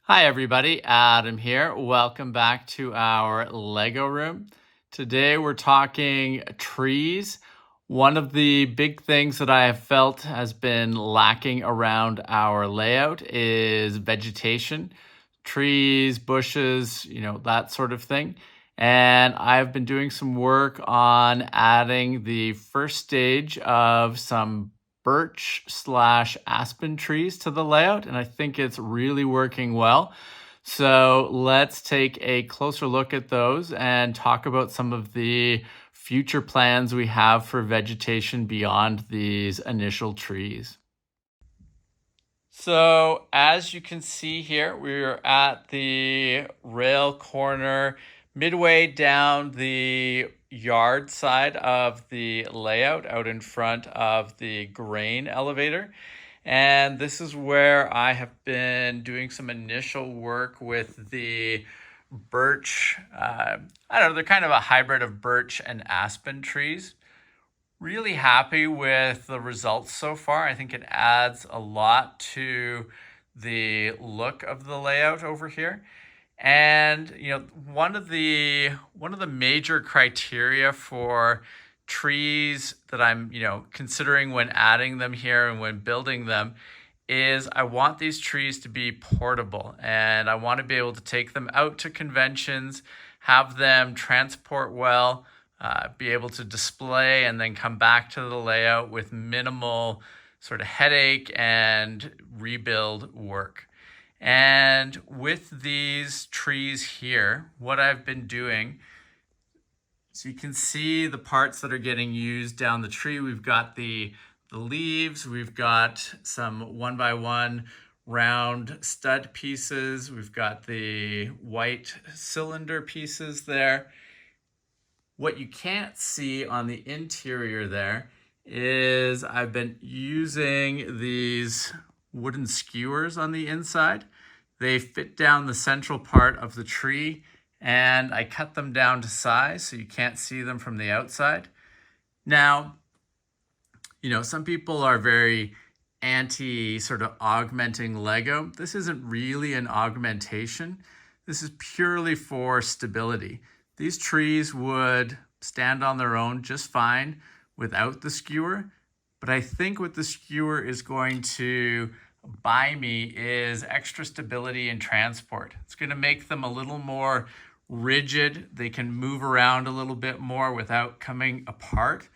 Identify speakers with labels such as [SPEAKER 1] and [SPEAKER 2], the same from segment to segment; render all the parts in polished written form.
[SPEAKER 1] Hi everybody, Adam here. Welcome back to our Lego room. Today we're talking trees. One of the big things that I have felt has been lacking around our layout is vegetation, trees, bushes, that sort of thing. And I've been doing some work on adding the first stage of some birch slash aspen trees to the layout, and I think it's really working well. So let's take a closer look at those and talk about some of the future plans we have for vegetation beyond these initial trees. So as you can see here, we're at the rail corner, midway down the yard side of the layout out in front of the grain elevator. And this is where I have been doing some initial work with the birch. I don't know, they're kind of a hybrid of birch and aspen trees. Really happy with the results so far. I think it adds a lot to the look of the layout over here. And one of the major criteria for trees that I'm considering when adding them here and when building them is I want these trees to be portable, and I want to be able to take them out to conventions, have them transport well, be able to display and then come back to the layout with minimal sort of headache and rebuild work. And with these trees here, what I've been doing, so you can see the parts that are getting used down the tree. We've got the leaves, we've got some 1x1 round stud pieces, we've got the white cylinder pieces there. What you can't see on the interior there is I've been using these wooden skewers on the inside. They fit down the central part of the tree, and I cut them down to size so you can't see them from the outside. Now, some people are very anti sort of augmenting Lego. This isn't really an augmentation. This is purely for stability. These trees would stand on their own just fine without the skewer, but I think what the skewer is going to buy me is extra stability in transport. It's going to make them a little more rigid. They can move around a little bit more without coming apart,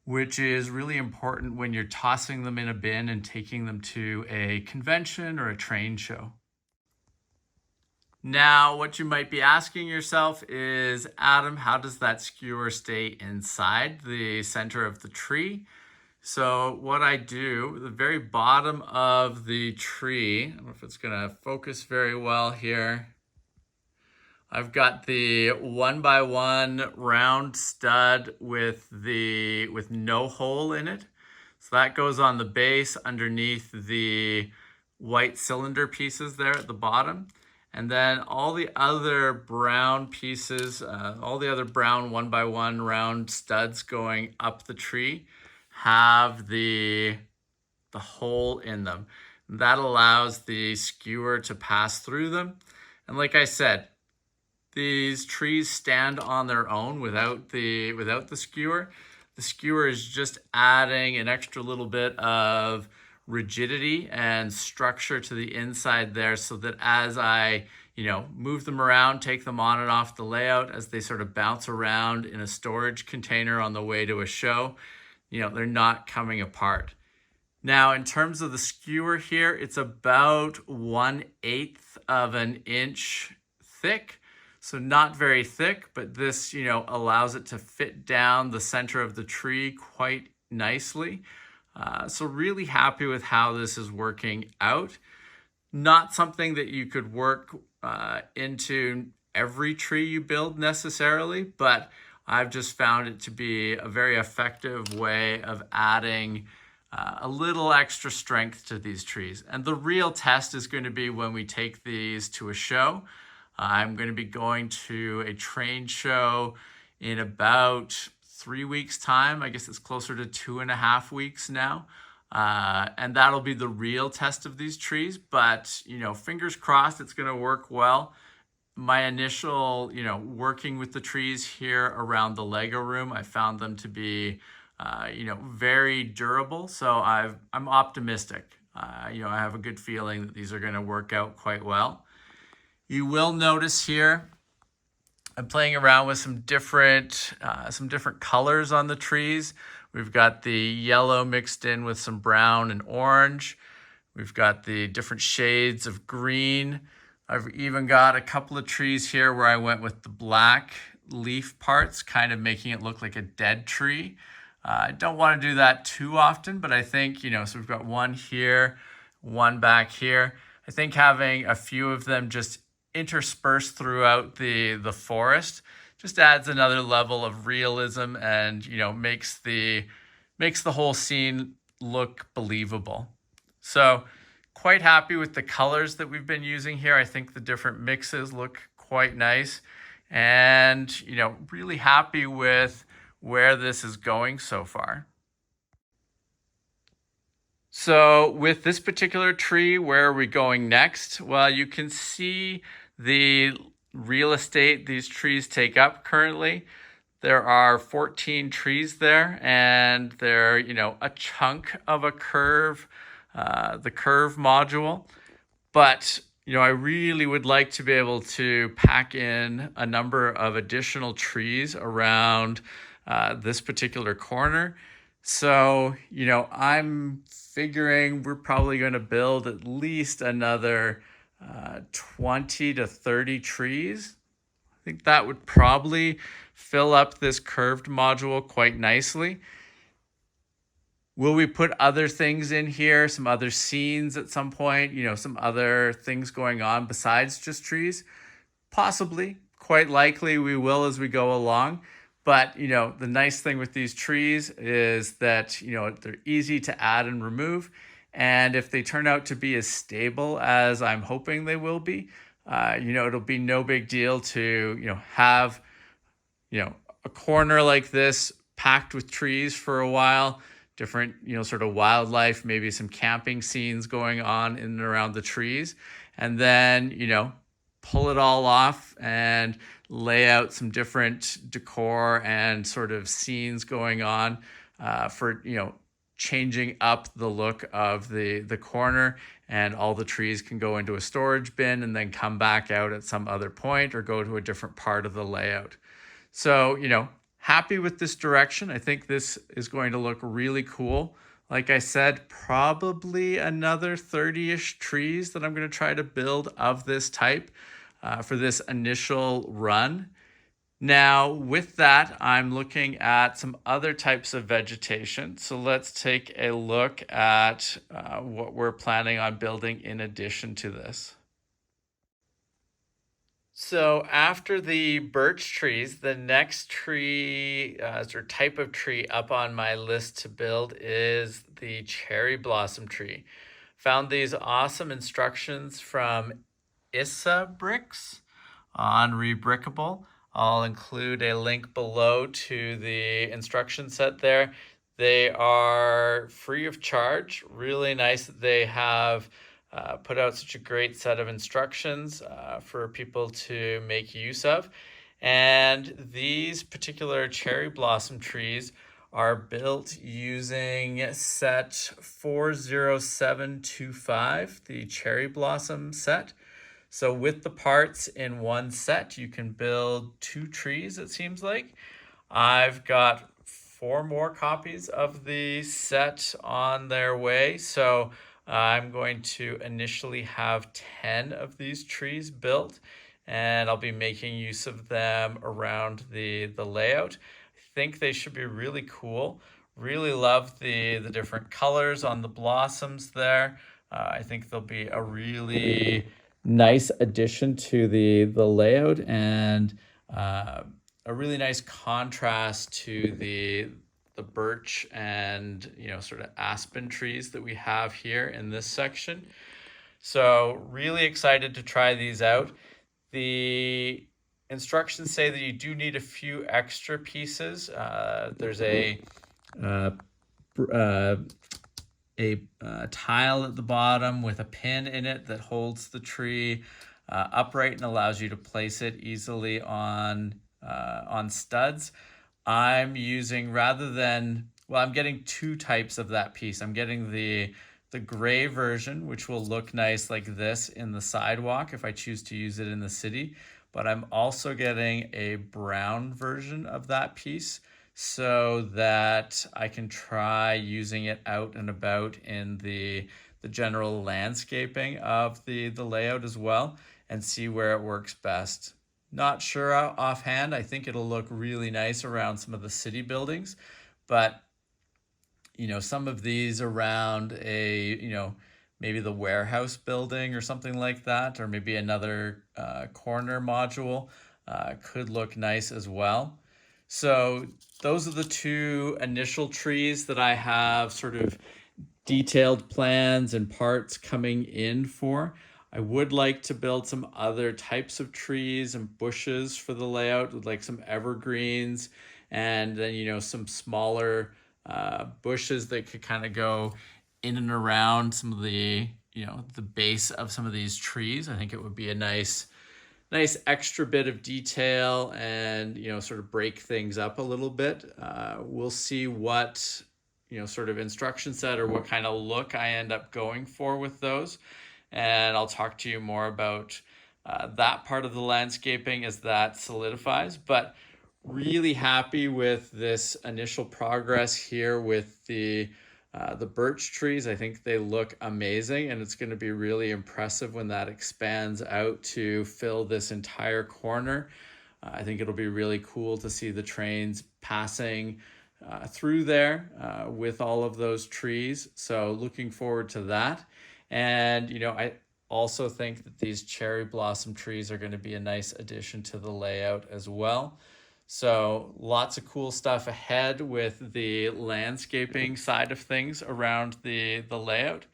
[SPEAKER 1] which is really important when you're tossing them in a bin and taking them to a convention or a train show. Now, what you might be asking yourself is, Adam, how does that skewer stay inside the center of the tree? So what I do, the very bottom of the tree, I don't know if it's gonna focus very well here. I've got the 1x1 round stud with no hole in it. So that goes on the base underneath the white cylinder pieces there at the bottom. And then all the other brown pieces, all the other brown 1x1 round studs going up the tree have the hole in them. That allows the skewer to pass through them. And like I said, these trees stand on their own without the skewer. The skewer is just adding an extra little bit of rigidity and structure to the inside there, so that as I move them around, take them on and off the layout, as they sort of bounce around in a storage container on the way to a show, they're not coming apart. Now, in terms of the skewer here, it's about 1/8 of an inch thick. So not very thick, but this, allows it to fit down the center of the tree quite nicely. So really happy with how this is working out. Not something that you could work into every tree you build necessarily, but I've just found it to be a very effective way of adding a little extra strength to these trees. And the real test is going to be when we take these to a show. I'm going to be going to a train show in about 3 weeks' time. I guess it's closer to 2.5 weeks now. And that'll be the real test of these trees. But, fingers crossed it's going to work well. My initial, working with the trees here around the Lego room, I found them to be, very durable. So I'm optimistic. I have a good feeling that these are going to work out quite well. You will notice here, I'm playing around with some different colors on the trees. We've got the yellow mixed in with some brown and orange. We've got the different shades of green. I've even got a couple of trees here where I went with the black leaf parts, kind of making it look like a dead tree. I don't want to do that too often, but I think, so we've got one here, one back here. I think having a few of them just interspersed throughout the forest just adds another level of realism and, makes the whole scene look believable. So quite happy with the colors that we've been using here. I think the different mixes look quite nice, and, really happy with where this is going so far. So with this particular tree, where are we going next? Well, you can see the real estate these trees take up currently. There are 14 trees there, and they're, a chunk of a curve, the curve module. But, I really would like to be able to pack in a number of additional trees around this particular corner. So, I'm figuring we're probably going to build at least another 20 to 30 trees. I think that would probably fill up this curved module quite nicely. Will we put other things in here, some other scenes at some point, some other things going on besides just trees? Possibly, quite likely we will as we go along. But, the nice thing with these trees is that, they're easy to add and remove. And if they turn out to be as stable as I'm hoping they will be, it'll be no big deal to, have, a corner like this packed with trees for a while, different, sort of wildlife, maybe some camping scenes going on in and around the trees. And then, pull it all off and lay out some different decor and sort of scenes going on for, changing up the look of the corner, and all the trees can go into a storage bin and then come back out at some other point or go to a different part of the layout. So, happy with this direction. I think this is going to look really cool. Like I said, probably another 30-ish trees that I'm going to try to build of this type for this initial run. Now, with that, I'm looking at some other types of vegetation. So let's take a look at what we're planning on building in addition to this. So after the birch trees, the next tree or type of tree up on my list to build is the cherry blossom tree. Found these awesome instructions from Isibricks on Rebrickable. I'll include a link below to the instruction set there. They are free of charge. Really nice that they have put out such a great set of instructions for people to make use of. And these particular cherry blossom trees are built using set 40725, the cherry blossom set. So with the parts in one set, you can build 2 trees, it seems like. I've got 4 more copies of the set on their way. So I'm going to initially have 10 of these trees built, and I'll be making use of them around the layout. I think they should be really cool. Really love the different colors on the blossoms there. I think they'll be a really nice addition to the layout, and a really nice contrast to the birch and sort of aspen trees that we have here in this section. So really excited to try these out. The instructions say that you do need a few extra pieces. There's a a tile at the bottom with a pin in it that holds the tree upright and allows you to place it easily on studs. I'm using, rather than, well, I'm getting two types of that piece. I'm getting the gray version, which will look nice like this in the sidewalk if I choose to use it in the city. But I'm also getting a brown version of that piece so that I can try using it out and about in the general landscaping of the layout as well, and see where it works best. Not sure offhand. I think it'll look really nice around some of the city buildings, but some of these around maybe the warehouse building or something like that, or maybe another corner module could look nice as well. So those are the two initial trees that I have sort of detailed plans and parts coming in for. I would like to build some other types of trees and bushes for the layout, with like some evergreens, and then some smaller bushes that could kind of go in and around some of the the base of some of these trees. I think it would be a nice extra bit of detail, and sort of break things up a little bit. We'll see what sort of instruction set or what kind of look I end up going for with those, and I'll talk to you more about that part of the landscaping as that solidifies. But really happy with this initial progress here with the birch trees. I think they look amazing, and it's going to be really impressive when that expands out to fill this entire corner. I think it'll be really cool to see the trains passing through there with all of those trees. So looking forward to that. And I also think that these cherry blossom trees are going to be a nice addition to the layout as well. So lots of cool stuff ahead with the landscaping side of things around the layout.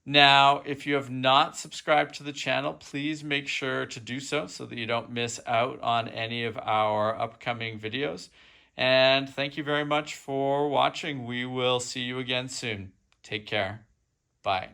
[SPEAKER 1] Now, if you have not subscribed to the channel, please make sure to do so that you don't miss out on any of our upcoming videos. And thank you very much for watching. We will see you again soon. Take care. Bye.